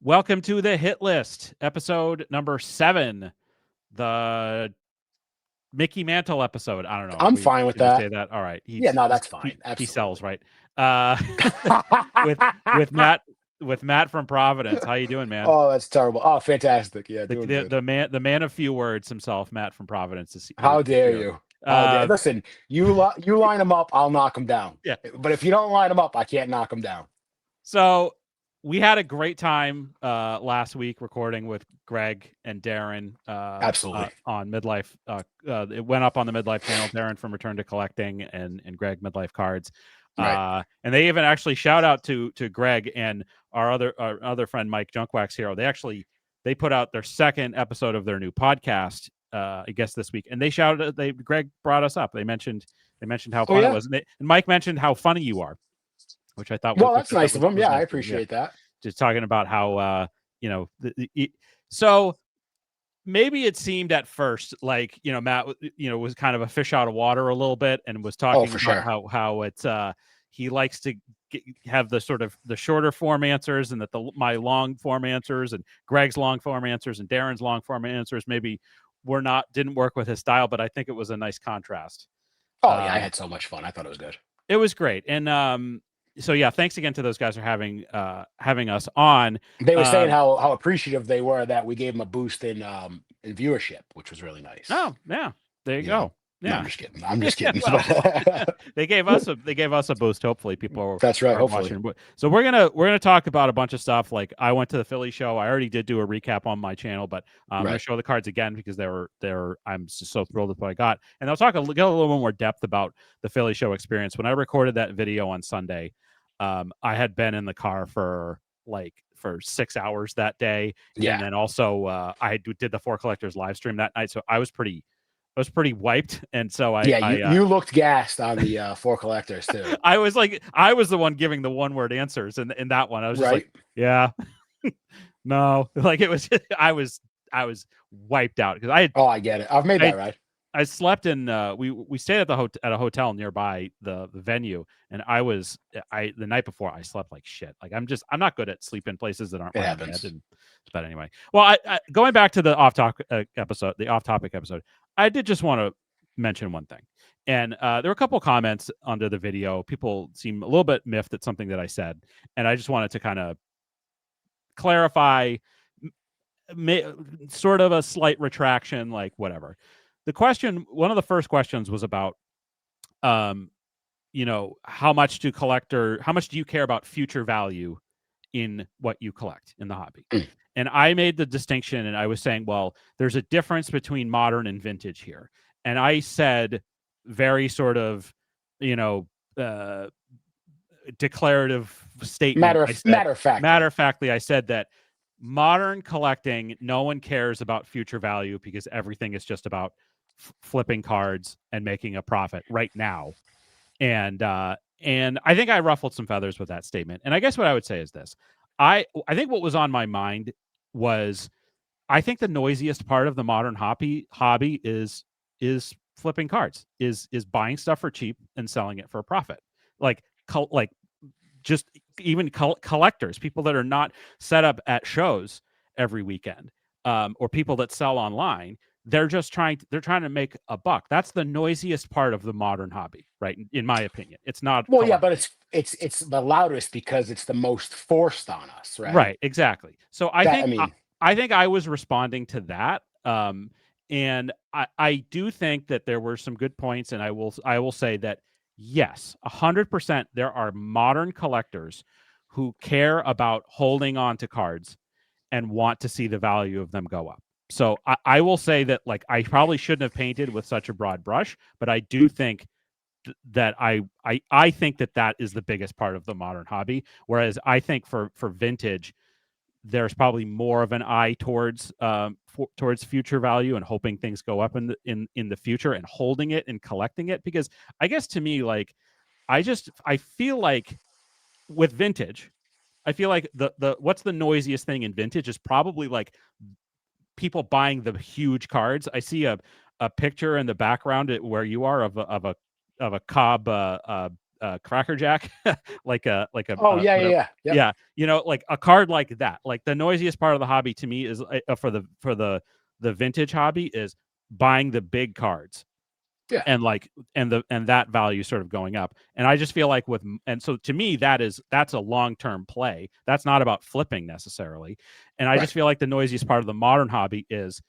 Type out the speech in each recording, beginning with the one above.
Welcome to the Hit List, episode number 7, the Mickey Mantle episode. I don't know. I'm fine with Did we that. say that? All right. No, that's fine. He sells, Absolutely. right? With Matt from Providence. How you doing, man? Oh, that's terrible. Oh, fantastic. Yeah, The, doing the, good. the man of few words himself, Matt from Providence. How dare you? How dare Listen, you line them up, I'll knock them down. Yeah. But if you don't line them up, I can't knock them down. So we had a great time last week recording with Graig and Darren. Absolutely. On Midlife. It went up on the Midlife channel. Darren from Return to Collecting and Graig Midlife Cards. Right. And they even actually shout out to Graig and our other friend Mike Junkwax Hero. They put out their second episode of their new podcast, I guess this week, and they shouted. Graig brought us up. They mentioned how fun it was, and Mike mentioned how funny you are, which I thought. Well, that's nice of them. Yeah, I appreciate that. Just talking about how so maybe it seemed at first like Matt was kind of a fish out of water a little bit and was talking about how it's he likes to have the sort of the shorter form answers, and that my long form answers and Greg's long form answers and Darren's long form answers maybe didn't work with his style, but I think it was a nice contrast. Oh yeah, I had so much fun. I thought it was good. It was great. And so yeah, thanks again to those guys for having us on. They were saying how appreciative they were that we gave them a boost in viewership, which was really nice. Oh yeah, there you go. Yeah, no, I'm just kidding. Well, they gave us a boost. Hopefully, people. That's right. Hopefully. Watching. So we're gonna talk about a bunch of stuff. Like I went to the Philly show. I already did do a recap on my channel, but I'm gonna show the cards again because I'm just so thrilled with what I got, and I'll get a little more depth about the Philly show experience. When I recorded that video on Sunday, I had been in the car for 6 hours that day, and then also I did the Four Collectors live stream that night, so I was pretty wiped, and so you looked gassed on the Four Collectors too. I was the one giving the one word answers in that one. I was just like, yeah, no, it was I was wiped out because I get it. I've made that right. I slept in we stayed at a hotel nearby the venue, and the night before I slept like shit. I'm not good at sleeping places that aren't. It happens. But anyway, well, I going back to the off-topic episode, I did just want to mention one thing, and there were a couple comments under the video. People seem a little bit miffed at something that I said, and I just wanted to kind of clarify, sort of a slight retraction, like whatever. One of the first questions was about, how much do you care about future value in what you collect in the hobby? And I made the distinction, and I was saying, well, there's a difference between modern and vintage here. And I said very sort of, declarative statement. Matter of factly, I said that modern collecting, no one cares about future value because everything is just about flipping cards and making a profit right now. And I think I ruffled some feathers with that statement. And I guess what I would say is this. I think what was on my mind was, I think the noisiest part of the modern hobby is flipping cards, is buying stuff for cheap and selling it for a profit. Just even collectors, people that are not set up at shows every weekend, or people that sell online. They're trying to make a buck. That's the noisiest part of the modern hobby, right? In my opinion, it's not. Well, yeah, but it's the loudest because it's the most forced on us, right? Right, exactly. So I think I was responding to that, and I do think that there were some good points, and I will say that yes, 100%, there are modern collectors who care about holding on to cards and want to see the value of them go up. So I will say that, I probably shouldn't have painted with such a broad brush, but I do think that I think that is the biggest part of the modern hobby. Whereas I think for vintage, there's probably more of an eye towards future value and hoping things go up in the future and holding it and collecting it. Because I guess to me, I feel like with vintage, I feel like the what's the noisiest thing in vintage is probably people buying the huge cards. I see a picture in the background where you are of a Cobb Cracker Jack, like a Oh yeah. yeah, you know, like a card like that. Like the noisiest part of the hobby to me is for the vintage hobby is buying the big cards. Yeah. And like and that value sort of going up. And I just feel like and so to me that's a long-term play. That's not about flipping necessarily. And I just feel like the noisiest part of the modern hobby is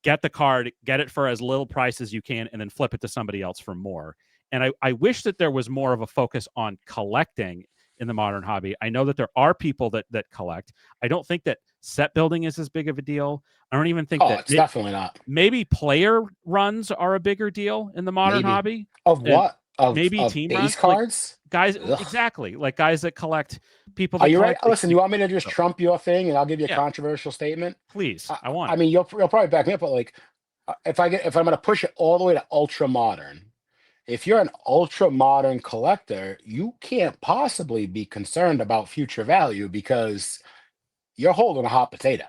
get the card, get it for as little price as you can, and then flip it to somebody else for more. And I wish that there was more of a focus on collecting in the modern hobby. I know that there are people that collect. I don't think that set building is as big of a deal. I don't even think that it's definitely not. Maybe player runs are a bigger deal in the modern hobby. Of what? Maybe of team base runs, cards? like guys. Ugh. Exactly, like guys that collect people. Are you collect, ready? Listen, you want me to just trump your thing, and I'll give you a Yeah. controversial statement? Please, I want. I mean, you'll probably back me up, but like, if I'm going to push it all the way to ultra modern, if you're an ultra modern collector, you can't possibly be concerned about future value because you're holding a hot potato.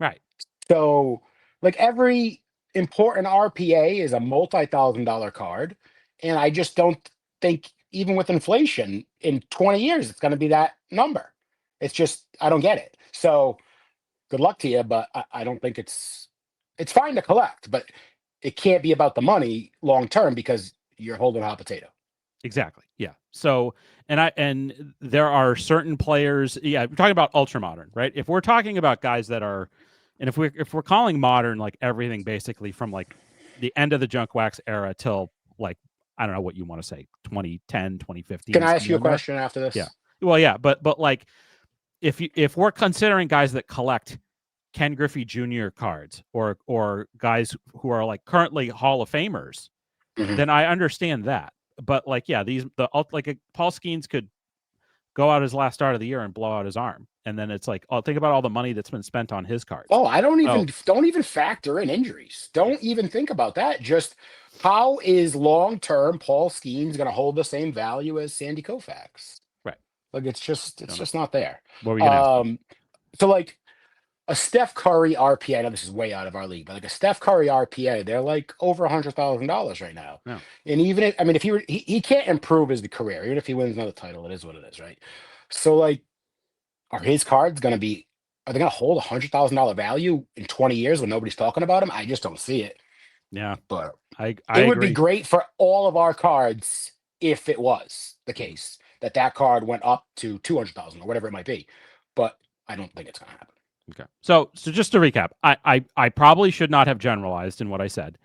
Right. So, like every important RPA is a multi-$1,000 card, and I just don't think even with inflation in 20 years it's going to be that number. It's just I don't get it. So, good luck to you, but I don't think it's fine to collect, but it can't be about the money long term because you're holding a hot potato. Exactly. Yeah. So, and there are certain players. Yeah, we're talking about ultra modern, right? If we're talking about guys that are, and if we're calling modern like everything basically from like the end of the junk wax era till like I don't know what you want to say, 2010, 2015. Can I ask you a question after this? Yeah. Well, yeah, but like if we're considering guys that collect Ken Griffey Jr. cards or guys who are like currently Hall of Famers, then I understand that. But like, yeah, Paul Skeens could go out his last start of the year and blow out his arm, and then it's like, oh, think about all the money that's been spent on his cards. Oh, I don't even factor in injuries. Don't even think about that. Just how is long term Paul Skeens going to hold the same value as Sandy Koufax? Right. Like it's just not there. What were you gonna ask? So like a Steph Curry RPA. I know this is way out of our league, but like a Steph Curry RPA, they're like over $100,000 right now. Yeah. And even if he can't improve his career, even if he wins another title, it is what it is, right? So like, are his cards going to be? Are they going to hold $100,000 value in 20 years when nobody's talking about him? I just don't see it. Yeah, but it would be great for all of our cards if it was the case that card went up to 200,000 or whatever it might be. But I don't think it's going to happen. Okay. So just to recap, I probably should not have generalized in what I said.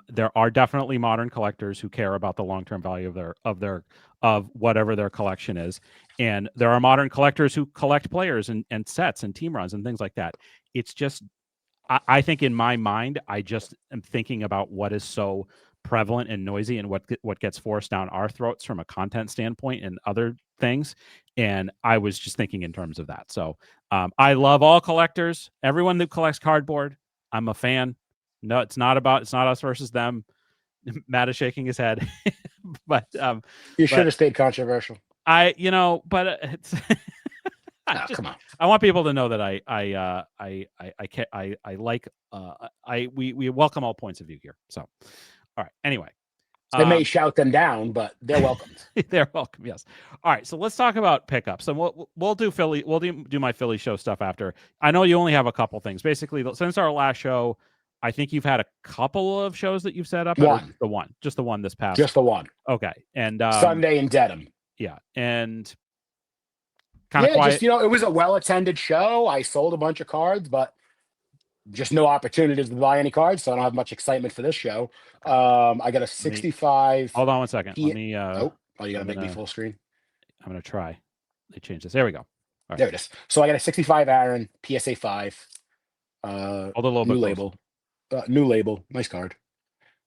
There are definitely modern collectors who care about the long-term value of whatever their collection is, and there are modern collectors who collect players and sets and team runs and things like that. It's just I think in my mind, I just am thinking about what is so prevalent and noisy and what gets forced down our throats from a content standpoint and other things. And I was just thinking in terms of that. So I love all collectors, everyone that collects cardboard. I'm a fan. No, it's not us versus them. Matt is shaking his head, but you should have stayed controversial. But it's. Come on. I want people to know that we welcome all points of view here. So, all right. Anyway, they may shout them down, but they're welcomed. They're welcome. Yes. All right. So let's talk about pickups, and we'll do Philly. We'll do my Philly show stuff after. I know you only have a couple things. Basically, since our last show, I think you've had a couple of shows that you've set up. Just the one this past. Just the one. Okay. And Sunday in Dedham. Yeah, and. Kind of quiet. Just it was a well-attended show. I sold a bunch of cards, but just no opportunities to buy any cards, so I don't have much excitement for this show. I got a 65. Hold on one second. Let me. you gotta make me full screen. I'm gonna try. They changed this. There we go. Right. There it is. So I got a 65 Aaron PSA 5. New label. New label. Nice card.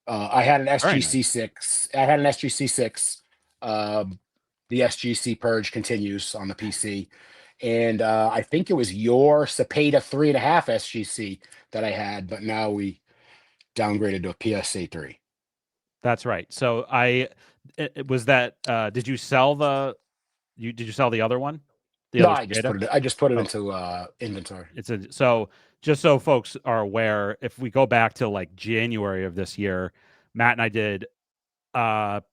I had an SGC 6. I had an SGC 6. The SGC purge continues on the PC. And I think it was your Cepeda 3.5 SGC that I had, but now we downgraded to a PSA 3. That's right. So did you sell the other one? I just put it into inventory. So just so folks are aware, if we go back to like January of this year, Matt and I did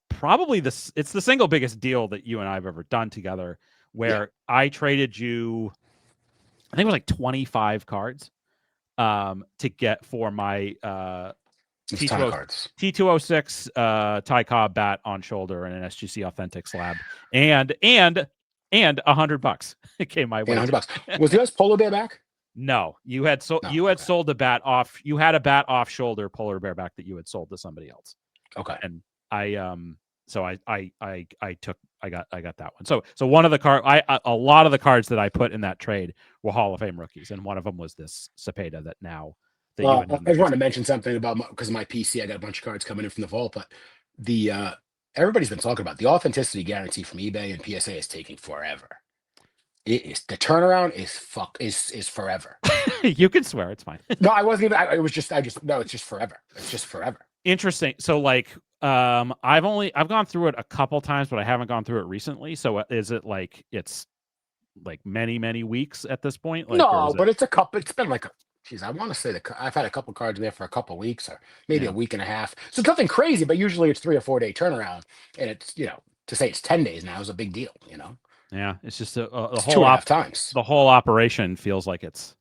Probably it's the single biggest deal that you and I have ever done together, where I traded you, I think it was like 25 cards to get for my T206 Ty Cobb bat on shoulder and an SGC Authentic slab, and $100 it came my way. $100. Was the US Polar Bear back? No, you had sold a bat off. You had a bat off shoulder polar bear back that you had sold to somebody else. Okay. And I got that one. So one of the a lot of the cards that I put in that trade were Hall of Fame rookies, and one of them was this Cepeda that now. I just wanted to mention something about because of my PC. I got a bunch of cards coming in from the vault, but everybody's been talking about the authenticity guarantee from eBay and PSA is taking forever. It is, the turnaround is forever. You can swear, it's fine. No, I wasn't even. It's just forever. It's just forever. Interesting. So like, I've gone through it a couple times, but I haven't gone through it recently. So is it like it's like many weeks at this point? Like, no, but it's a couple. It's been like I want to say I've had a couple cards there for a couple weeks or maybe a week and a half. So it's nothing crazy, but usually it's 3 or 4 day turnaround, and it's to say it's 10 days now is a big deal. Yeah, it's just the it's whole 2.5 times. The whole operation feels like it's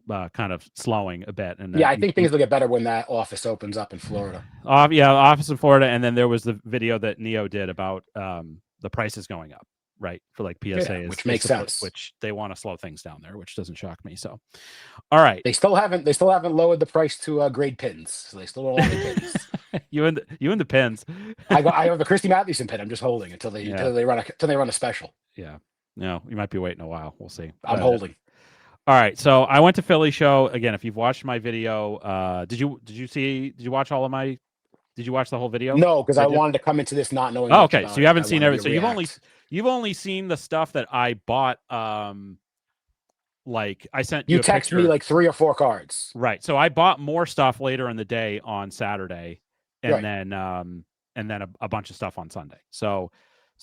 kind of slowing a bit. And I think things will get better when that office opens up in Florida. Office in Florida, and then there was the video that Neo did about the prices going up, right? For like PSA, which makes sense. Which they want to slow things down there, which doesn't shock me. So, all right, they still haven't lowered the price to grade pins, so they still don't want the pins. you and the pins. I have the Christy Mathewson pin. I'm just holding until they run a special. Yeah, no, you might be waiting a while. We'll see. I'm holding. All right, so I went to Philly show again. If you've watched my video, did you watch all of my? Did you watch the whole video? No, because I wanted to come into this not knowing. Oh, okay, so you haven't seen everything. So you've only seen the stuff that I bought. Like I sent you text me like 3 or 4 cards. Right. So I bought more stuff later in the day on Saturday, and then a bunch of stuff on Sunday. So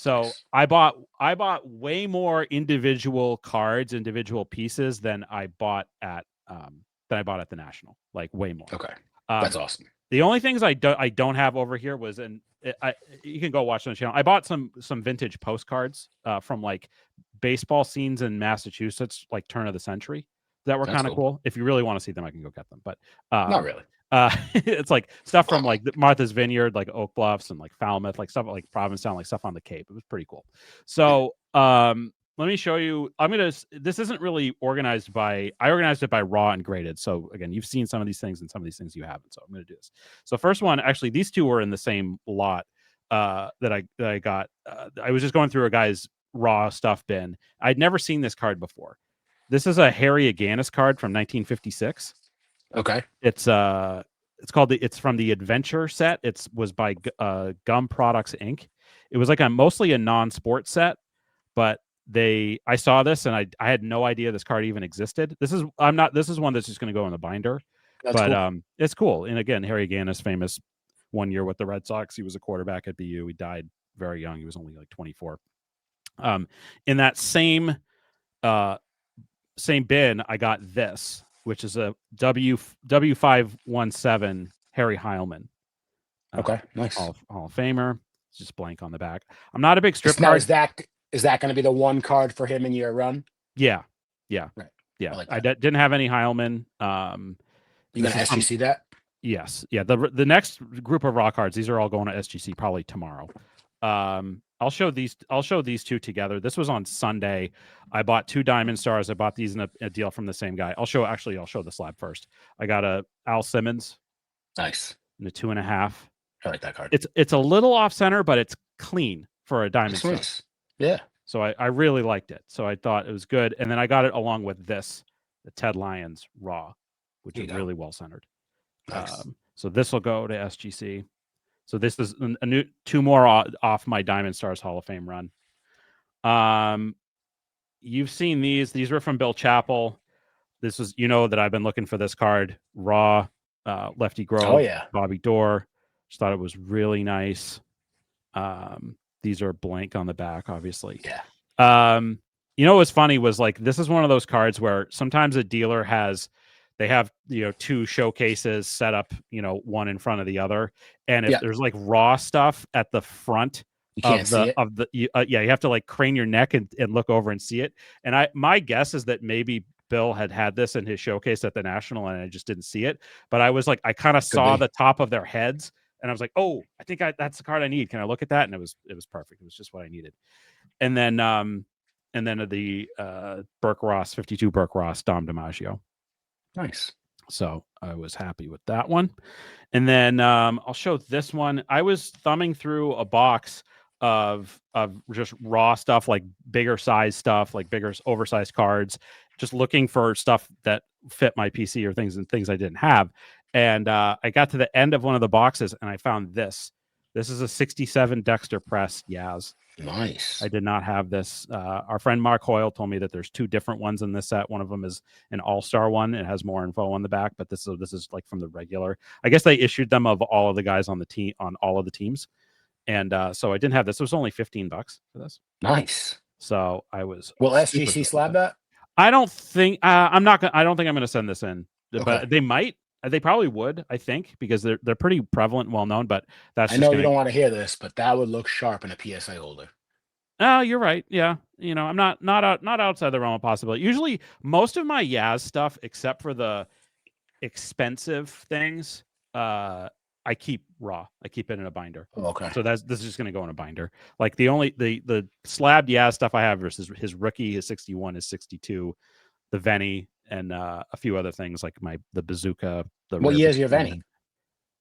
nice. I bought way more individual cards, individual pieces than I bought at the National. Like way more. Okay, that's awesome. The only things I don't have over here was you can go watch on the channel. I bought some vintage postcards from like baseball scenes in Massachusetts, like turn of the century, that were kind of cool. If you really want to see them, I can go get them. But not really. It's like stuff from like Martha's Vineyard, like Oak Bluffs and like Falmouth, like stuff like Provincetown, like stuff on the Cape. It was pretty cool. So let me show you. This isn't really organized by. I organized it by raw and graded. So again, you've seen some of these things and some of these things you haven't. So I'm going to do this. So first one, actually, these two were in the same lot that I got. I was just going through a guy's raw stuff bin. I'd never seen this card before. This is a Harry Aganis card from 1956. Okay. It's from the Adventure set. It was by Gum Products Inc. It was like mostly a non-sport set, but I saw this and I had no idea this card even existed. This is one that's just going to go in the binder. That's cool. It's cool. And again, Harry Aganis, famous 1 year with the Red Sox. He was a quarterback at BU. He died very young. He was only like 24. In that same bin, I got this, which is a W517 Harry Heilman. Okay, nice. Hall of Famer. It's just blank on the back. I'm not a big strip card. Is that going to be the one card for him in your run? Yeah. Right. Yeah. I didn't have any Heilman. You going to SGC that? Yes. Yeah. The next group of raw cards, these are all going to SGC probably tomorrow. I'll show these two together. This was on Sunday. I bought 2 Diamond Stars. I bought these in a deal from the same guy. I'll show the slab first. I got a Al Simmons. Nice. And a 2.5. I like that card. It's a little off center, but it's clean for a Diamond Star. Nice. Yeah. So I really liked it. So I thought it was good. And then I got it along with this, the Ted Lyons Raw, which is really well centered. Nice. So this will go to SGC. So this is a new 2 more off my Diamond Stars Hall of Fame run. You've seen these. These were from Bill Chappell. This is, that I've been looking for this card. Raw, Lefty Grove. Oh, yeah. Bobby Dorr. Just thought it was really nice. These are blank on the back, obviously. Yeah. What's funny was like, this is one of those cards where sometimes a dealer has they have, two showcases set up, one in front of the other. And if there's like raw stuff at the front you can't see it. you have to like crane your neck and look over and see it. And my guess is that maybe Bill had this in his showcase at the National and I just didn't see it. But I was like, I kind of saw the top of their heads and I was like, oh, I think that's the card I need. Can I look at that? And it was perfect. It was just what I needed. And then the Burke Ross 52 Burke Ross Dom DiMaggio. Nice. So I was happy with that one. And then I'll show this one. I was thumbing through a box of just raw stuff, like bigger size stuff, like bigger oversized cards, just looking for stuff that fit my PC or things I didn't have. And I got to the end of one of the boxes and I found this. This is a 67 Dexter Press Yaz. Nice. I did not have this. Our friend Mark Hoyle told me that there's 2 different ones in this set. One of them is an all-star one. It has more info on the back, but this is like from the regular. I guess they issued them of all of the guys on the team, on all of the teams. And so I didn't have this. It was only $15 for this. Nice. So I was. Will SGC slab that? I don't think I'm not gonna. I don't think I'm going to send this in, okay. But they might. They probably would, I think, because they're pretty prevalent and well known. But that's. I know you don't want to hear this, but that would look sharp in a PSA holder. Oh, you're right. Yeah, I'm not outside the realm of possibility. Usually, most of my Yaz stuff, except for the expensive things, I keep raw. I keep it in a binder. Oh, okay. So this is just going to go in a binder. Like the slabbed Yaz stuff I have versus his rookie, his 61, his 62, the Venny, and a few other things like the bazooka. What year is your Venny?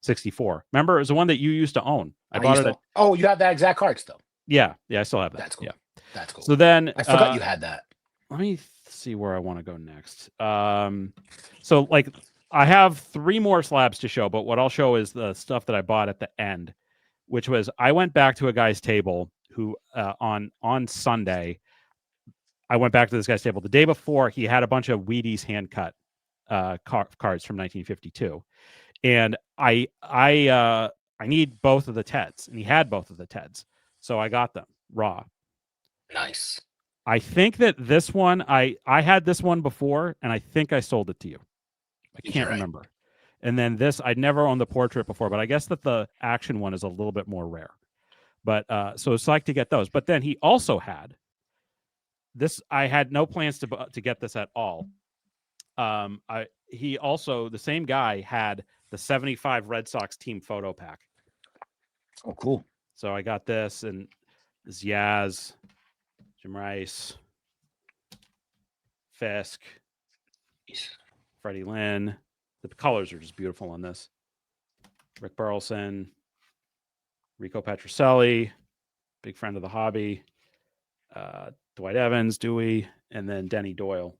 64. Remember, it was the one that you used to own. I bought it. Oh, you have that exact card still. Yeah, I still have that. That's cool. Yeah, that's cool. So then I forgot you had that. Let me see where I want to go next. So like I have 3 more slabs to show, but what I'll show is the stuff that I bought at the end, which was I went back to a guy's table who on Sunday. I went back to this guy's table the day before. He had a bunch of Wheaties hand cut cards from 1952, and I need both of the Teds, and he had both of the Teds. So I got them raw. Nice. I think that this one, I had this one before, and I think I sold it to you. I can't remember. And then this, I'd never owned the portrait before, but I guess that the action one is a little bit more rare. But so it's like to get those. But then he also had this. I had no plans to get this at all. He also, the same guy, had the 75 Red Sox team photo pack. Oh, cool. So I got this, and this Yaz, Jim Rice, Fisk, Freddie Lynn. The colors are just beautiful on this. Rick Burleson, Rico Petrocelli, big friend of the hobby, Dwight Evans, Dewey, and then Denny Doyle.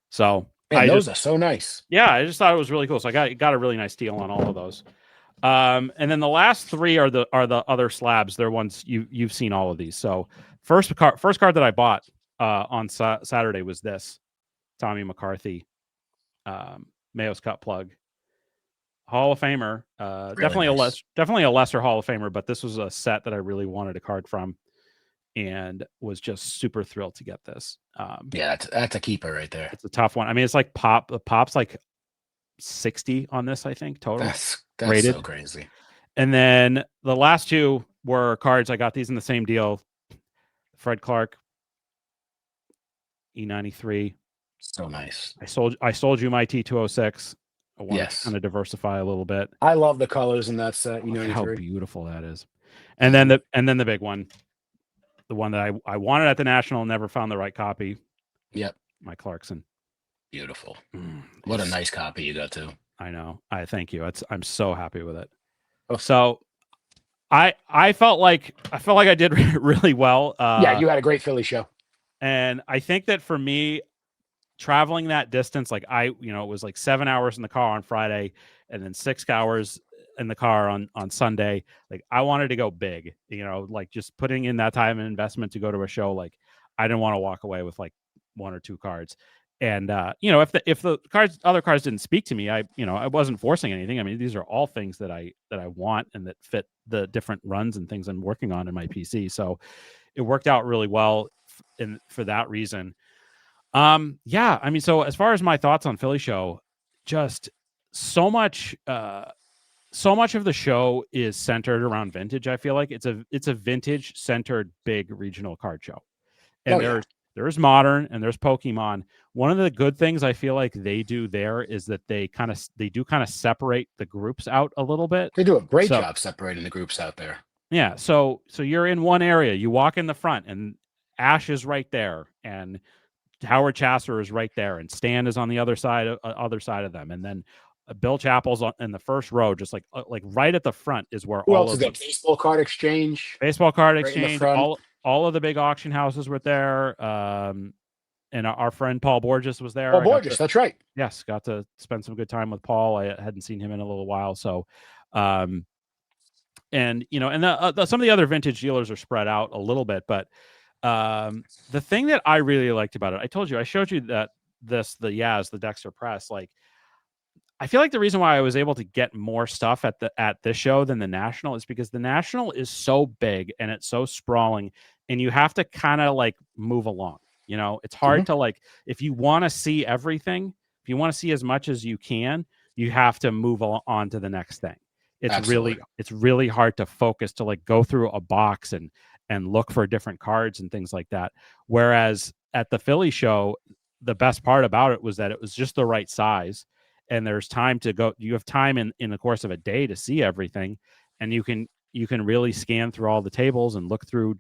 So those are so nice. Yeah, I just thought it was really cool. So I got a really nice deal on all of those. And then the last 3 are the other slabs. They're ones you've seen all of these. So first card that I bought on Saturday was this Tommy McCarthy, Mayo's Cut plug, Hall of Famer. Really definitely a lesser Hall of Famer, but this was a set that I really wanted a card from, and was just super thrilled to get this. Yeah, that's a keeper right there. It's a tough one. I mean, it's like pop's like 60 on this, I think, total. That's rated. So crazy. And then the last 2 were cards. I got these in the same deal. Fred Clark, E93. So nice. I sold you my T206. I wanted yes. to kind of diversify a little bit. I love the colors in that set. How beautiful that is. And then the big one, the one that I wanted at the National, never found the right copy. Yep. My Clarkson. Beautiful. What a nice copy you got too. I know. I thank you. I'm so happy with it. Oh. So I felt like I did really well. Yeah, you had a great Philly show. And I think that for me, traveling that distance, like it was like 7 hours in the car on Friday and then 6 hours in the car on Sunday. Like I wanted to go big, like just putting in that time and investment to go to a show. Like I didn't want to walk away with like 1 or 2 cards. And if the other cards didn't speak to me, I wasn't forcing anything. I mean, these are all things that I want and that fit the different runs and things I'm working on in my PC. So it worked out really well for that reason. Yeah, I mean, so as far as my thoughts on Philly show, just so much of the show is centered around vintage. I feel like it's a vintage centered big regional card show. And there's modern and there's Pokemon. One of the good things I feel like they do there is that they do kind of separate the groups out a little bit. They do a great job separating the groups out there. Yeah. So you're in one area, you walk in the front and Ash is right there and Howard Chasser is right there and Stan is on the other side of them. And then Bill Chappell's in the first row, just like right at the front is where Who else is there? Baseball card exchange. All of the big auction houses were there. And our friend Paul Borges was there. Paul Borges, that's right. Yes, got to spend some good time with Paul. I hadn't seen him in a little while. So, and some of the other vintage dealers are spread out a little bit. But the thing that I really liked about it, I showed you that the Dexter Press, like, I feel like the reason why I was able to get more stuff at this show than the National is because the National is so big and it's so sprawling and you have to kind of like move along. It's hard to like, if you want to see everything, if you want to see as much as you can, you have to move on to the next thing. It's really hard to focus, to like go through a box and look for different cards and things like that. Whereas at the Philly show, the best part about it was that it was just the right size. And there's time to go. You have time in the course of a day to see everything, and you can really scan through all the tables and look through,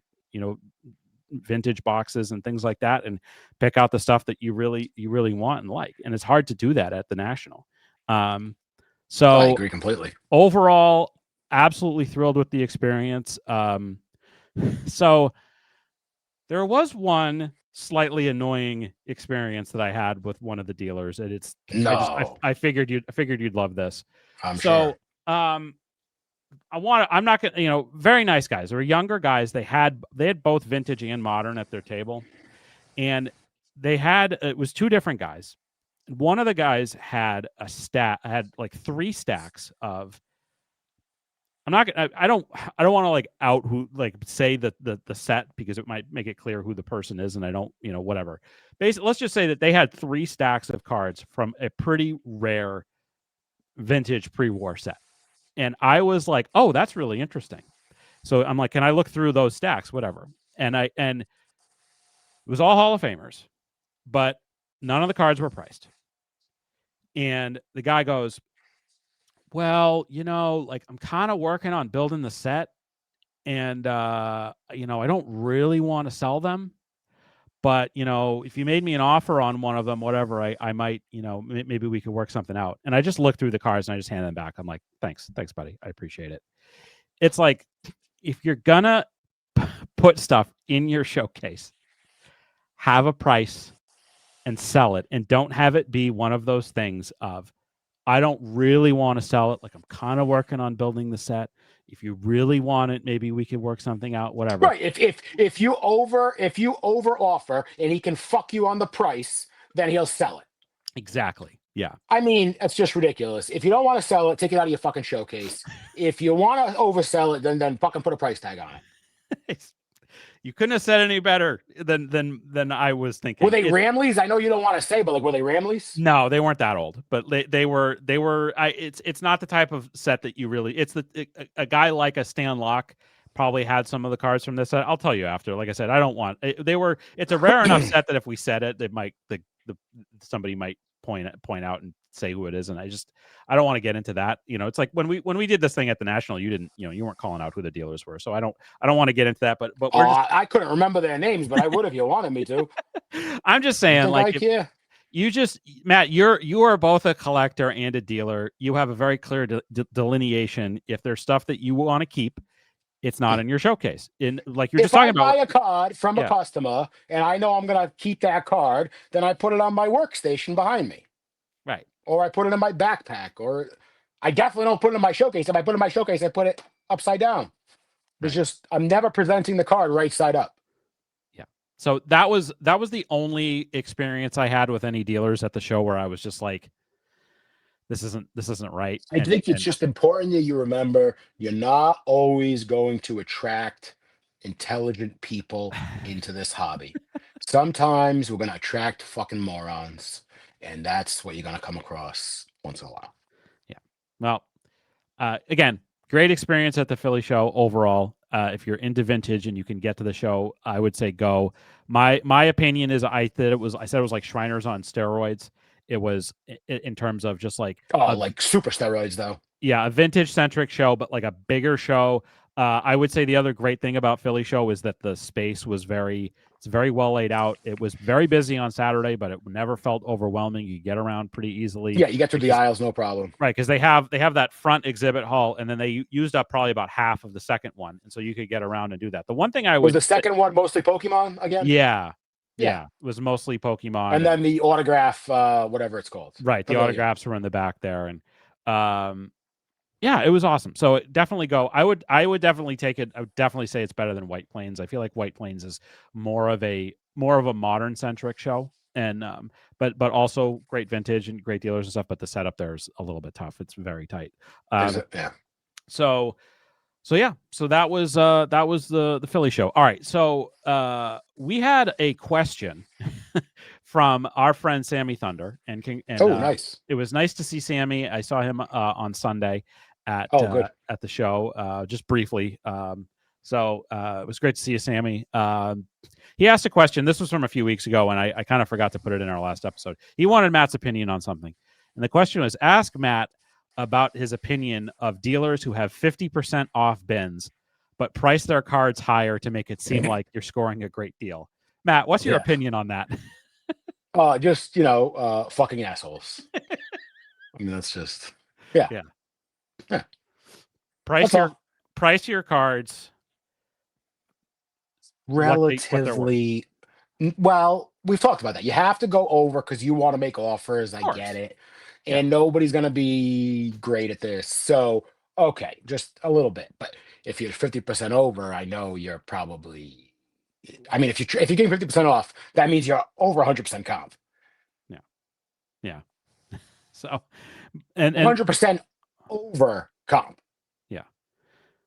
vintage boxes and things like that, and pick out the stuff that you really want and like. And it's hard to do that at the National. So I agree completely. Overall, absolutely thrilled with the experience. So there was one slightly annoying experience that I had with one of the dealers, and I figured you'd love this. I'm sure. I'm not gonna, very nice guys. They were younger guys. They had both vintage and modern at their table, and it was two different guys. One of the guys had had like 3 stacks of. I don't want to like out who, like, say the set, because it might make it clear who the person is, and I don't, whatever. Basically, let's just say that they had 3 stacks of cards from a pretty rare vintage pre-war set. And I was like, oh, that's really interesting. So I'm like, can I look through those stacks? Whatever. And it was all Hall of Famers, but none of the cards were priced. And the guy goes, well, like, I'm kind of working on building the set, and I don't really want to sell them, but if you made me an offer on one of them, whatever, I might, maybe we could work something out. And I just looked through the cards and I just handed them back. I'm like, thanks, buddy, I appreciate it. It's like, if you're gonna put stuff in your showcase, have a price and sell it, and don't have it be one of those things of, I don't really want to sell it. Like, I'm kind of working on building the set. If you really want it, maybe we could work something out, whatever. Right. If you over offer and he can fuck you on the price, then he'll sell it. Exactly. Yeah. I mean, it's just ridiculous. If you don't want to sell it, take it out of your fucking showcase. If you want to oversell it, then fucking put a price tag on it. You couldn't have said any better than I was thinking. Were they Ramleys? I know you don't want to say, but like, were they Ramleys? No, they weren't that old, but they were. It's not the type of set that you really. It's a guy like a Stan Locke probably had some of the cards from this set. I'll tell you after. Like I said, I don't want. It's a rare enough set that if we said it, it might somebody might point out and say who it is, and I don't want to get into that. It's like when we did this thing at the National, you didn't, you weren't calling out who the dealers were, so I don't want to get into that. But I couldn't remember their names, but I would if you wanted me to. I'm just saying, like, Matt, you are both a collector and a dealer. You have a very clear delineation. If there's stuff that you want to keep, it's not in your showcase. Like you're just talking about. If I buy a card from a customer and I know I'm going to keep that card, then I put it on my workstation behind me. Right. Or I put it in my backpack, or I definitely don't put it in my showcase. If I put it in my showcase, I put it upside down. It's just, I'm never presenting the card right side up. Yeah. So that was the only experience I had with any dealers at the show where I was just like, this isn't right. I think it's just important that you remember, you're not always going to attract intelligent people into this hobby. Sometimes we're going to attract fucking morons, and that's what you're going to come across. once in a while. Yeah. Well, again, great experience at the Philly show overall. If you're into vintage and you can get to the show, I would say go. My opinion is I said it was like Shriners on steroids. It was in terms of just like like super steroids though. Yeah, a vintage centric show, but like a bigger show. I would say the other great thing about Philly show is that the space was it's very well laid out. It was very busy on Saturday, but it never felt overwhelming. You get around pretty easily. Yeah, you get through the aisles, no problem. Right, because they have that front exhibit hall, and then they used up probably about half of the second one, and so you could get around and do that. The one thing was the second one mostly Pokemon again? Yeah. It was mostly Pokemon, and then the autograph, whatever it's called. Right, the autographs were in the back there, and yeah, it was awesome. So definitely go. I would definitely take it. I would definitely say it's better than White Plains. I feel like White Plains is more of a modern centric show, and but also great vintage and great dealers and stuff. But the setup there is a little bit tough. It's very tight. Yeah. So yeah. So that was the Philly show. All right. So we had a question from our friend Sammy Thunder, and nice. It was nice to see Sammy. I saw him on Sunday at the show, just briefly. So it was great to see you, Sammy. He asked a question. This was from a few weeks ago, and I kind of forgot to put it in our last episode. He wanted Matt's opinion on something, and the question was: ask Matt about his opinion of dealers who have 50% off bins, but price their cards higher to make it seem like you're scoring a great deal. Matt, what's your opinion on that? Just fucking assholes. I mean, that's just yeah. Price your cards relatively well. We've talked about that. You have to go over because you want to make offers. I get it, and nobody's gonna be great at this. So okay, just a little bit. But if you're 50% over, I know you're probably. I mean, if you're getting 50% off, that means you're over 100% comp. Yeah. So, and 100% over comp. Yeah.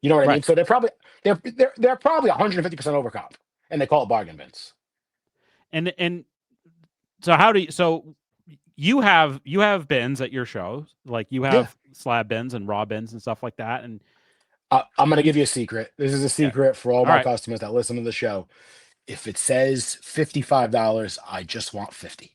You know what I mean? So they're probably 150% over comp, and they call it bargain bins. And so you have bins at your shows, like you have slab bins and raw bins and stuff like that. And I'm going to give you a secret. This is a secret for all my customers that listen to the show. If it says $55, I just want 50.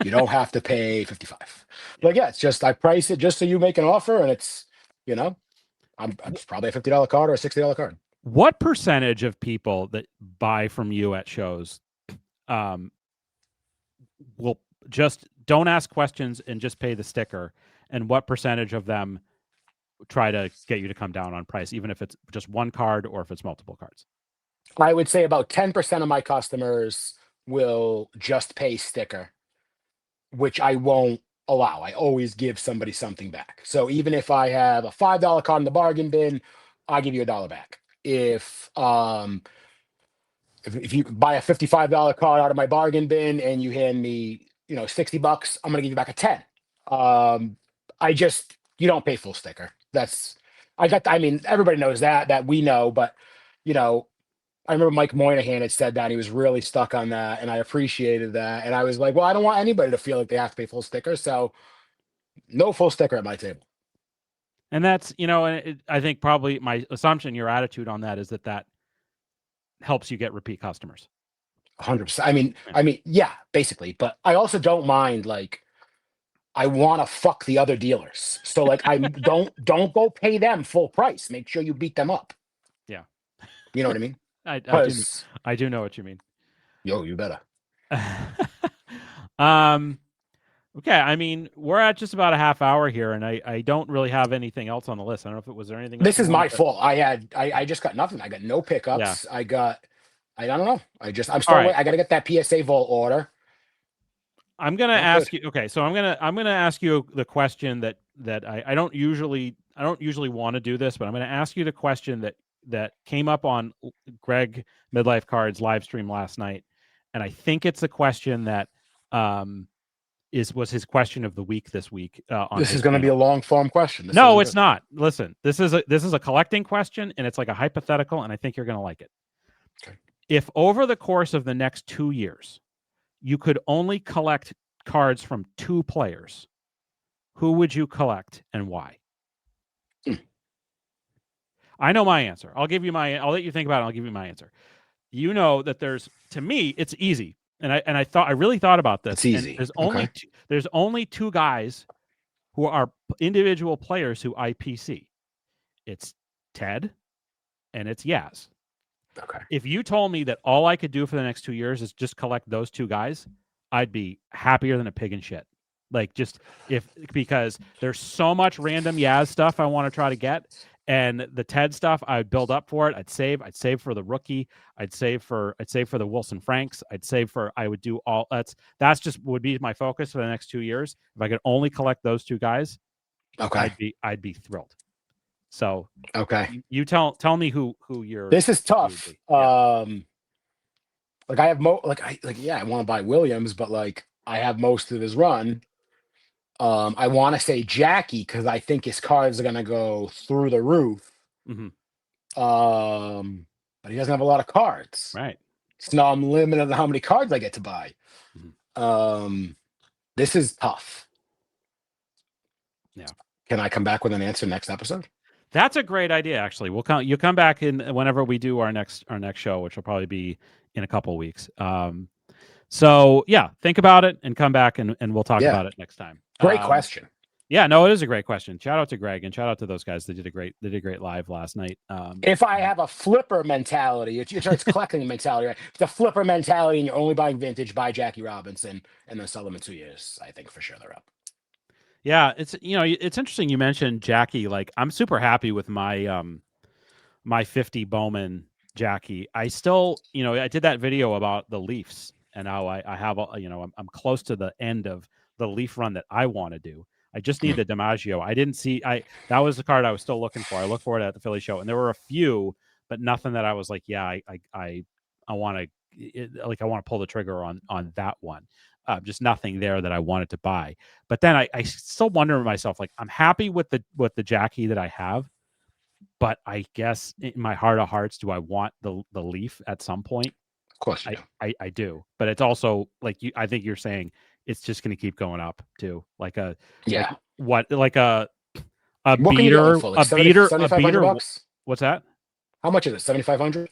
You don't have to pay 55. Like, it's just, I price it just so you make an offer, and it's, it's probably a $50 card or a $60 card. What percentage of people that buy from you at shows will just don't ask questions and just pay the sticker? And what percentage of them try to get you to come down on price, even if it's just one card or if it's multiple cards? I would say about 10% of my customers will just pay sticker, which I won't allow. I always give somebody something back. So even if I have a $5 card in the bargain bin, I give you $1 back. If you buy a $55 card out of my bargain bin and you hand me, $60, I'm gonna give you back a 10. You don't pay full sticker. Everybody knows that we know, but I remember Mike Moynihan had said that, and he was really stuck on that, and I appreciated that. And I was like, well, I don't want anybody to feel like they have to pay full sticker, so no full sticker at my table. And that's, I think probably my assumption, your attitude on that is that helps you get repeat customers. 100%. I mean, yeah, basically. But I also don't mind, I want to fuck the other dealers. So I don't go pay them full price. Make sure you beat them up. Yeah. You know what I mean? I do know what you mean. Yo, you better. Okay. We're at just about a half hour here, and I don't really have anything else on the list. I don't know if was there anything. This is my fault. I just got nothing. I got no pickups. Yeah. I don't know. I'm still waiting. I got to get that PSA vault order. I'm gonna ask you. Okay, so I'm gonna ask you the question that I don't usually want to do this, but I'm gonna ask you the question that came up on Graig Midlife Cards live stream last night, and I think it's a question that was his question of the week this week. This is going to be a long form question. No, it's not. Listen, this is a collecting question, and it's like a hypothetical, and I think you're going to like it. Okay. If over the course of the next 2 years, you could only collect cards from 2 players, who would you collect and why? I know my answer. I'll let you think about it. I'll give you my answer. You know that to me, it's easy. And I really thought about this. It's easy. And there's only two guys who are individual players who IPC. It's Ted and it's Yaz. Okay. If you told me that all I could do for the next 2 years is just collect those two guys, I'd be happier than a pig in shit. Because there's so much random Yaz stuff I want to try to get. And the Ted stuff, I'd build up for it. I'd save for the rookie. I'd save for the Wilson Franks. I would do all that's just would be my focus for the next 2 years. If I could only collect those two guys, okay, I'd be thrilled. So okay, you tell me who you're. This is tough. Yeah. I have I want to buy Williams, but I have most of his run. I want to say Jackie because I think his cards are gonna go through the roof. Mm-hmm. But he doesn't have a lot of cards. Right. So now I'm limited on how many cards I get to buy. Mm-hmm. This is tough. Yeah. Can I come back with an answer next episode? That's a great idea. Actually, you'll come back in whenever we do our next show, which will probably be in a couple of weeks. So yeah, think about it and come back and we'll talk about it next time. Great question. Yeah, no, it is a great question. Shout out to Graig and shout out to those guys. They did a great live last night. If I have a flipper mentality, it's collecting mentality, right? The flipper mentality, and you're only buying vintage, buy Jackie Robinson and then sell them in 2 years. I think for sure they're up. Yeah, it's interesting you mentioned Jackie. I'm super happy with my my 50 Bowman Jackie. I still, I did that video about the Leafs and how I have I'm close to the end of the Leaf run that I want to do. I just need the DiMaggio. I didn't see that was the card I was still looking for. I looked for it at the Philly show and there were a few, but nothing that I was like, yeah, I want to I want to pull the trigger on that one. Just nothing there that I wanted to buy. But then I still wonder to myself, I'm happy with the Jackie that I have, but I guess in my heart of hearts, do I want the Leaf at some point? Of course you do. I do. But it's also I think you're saying it's just going to keep going up too. What a beater, a beater, $7,500. What's that? How much is it? 7,500?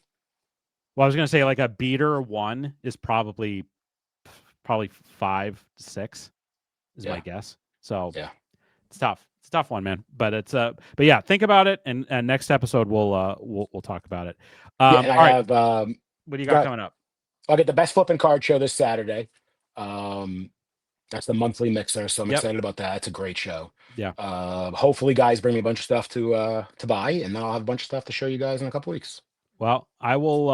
Well, I was going to say a beater one is probably 5 to 6 is my guess. So yeah, it's tough. It's a tough one, man. But but yeah, think about it, and next episode we'll talk about it. All right. What do you got coming up? I'll get the best Flippin Card Show this Saturday. That's the monthly mixer, so I'm excited about that. It's a great show. Yeah. Hopefully, guys bring me a bunch of stuff to buy, and then I'll have a bunch of stuff to show you guys in a couple weeks. Well, I will.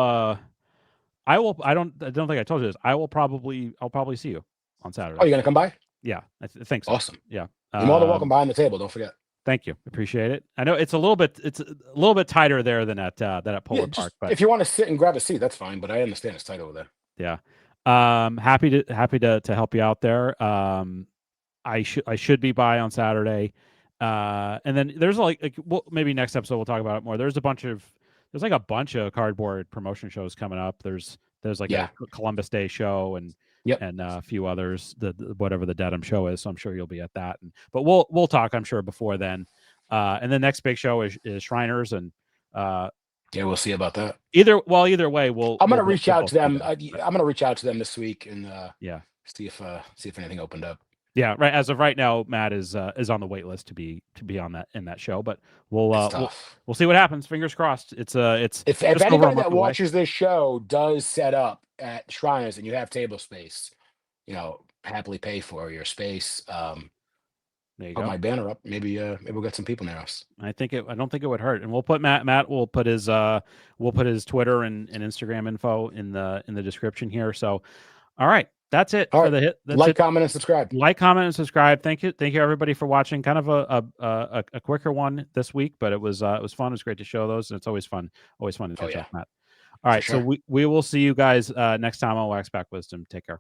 I don't think I told you this. I'll probably see you on Saturday. Oh, you're gonna come by? Yeah, I think so. Awesome. Yeah. You're more than welcome behind the table. Don't forget. Thank you. Appreciate it. I know it's a little bit tighter there than at Polar Park. But if you want to sit and grab a seat, that's fine. But I understand it's tight over there. Yeah. Happy to help you out there. I should be by on Saturday. And then there's maybe next episode we'll talk about it more. There's a bunch of cardboard promotion shows coming up. There's a Columbus Day show and a few others, whatever the Dedham show is. So I'm sure you'll be at that. But we'll talk, I'm sure, before then. And the next big show is Shriners, and we'll see about that. Either way, I'm gonna reach out to them. I'm gonna reach out to them this week and see if anything opened up. Yeah, right. As of right now, Matt is on the wait list to be in that show, but we'll see what happens. Fingers crossed. It's if anybody that watches this show does set up at Shriners and you have table space, happily pay for your space. There you put go. My banner up. Maybe we'll get some people near us. I don't think it would hurt, and we'll put Matt will put his Twitter and Instagram info in the description here. So, all right. That's it for the hit. Like, comment, and subscribe. Like, comment, and subscribe. Thank you, everybody, for watching. Kind of a quicker one this week, but it was fun. It was great to show those, and it's always fun to catch up, Matt. All right, so we will see you guys next time on Wax Back Wisdom. Take care.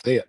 See ya.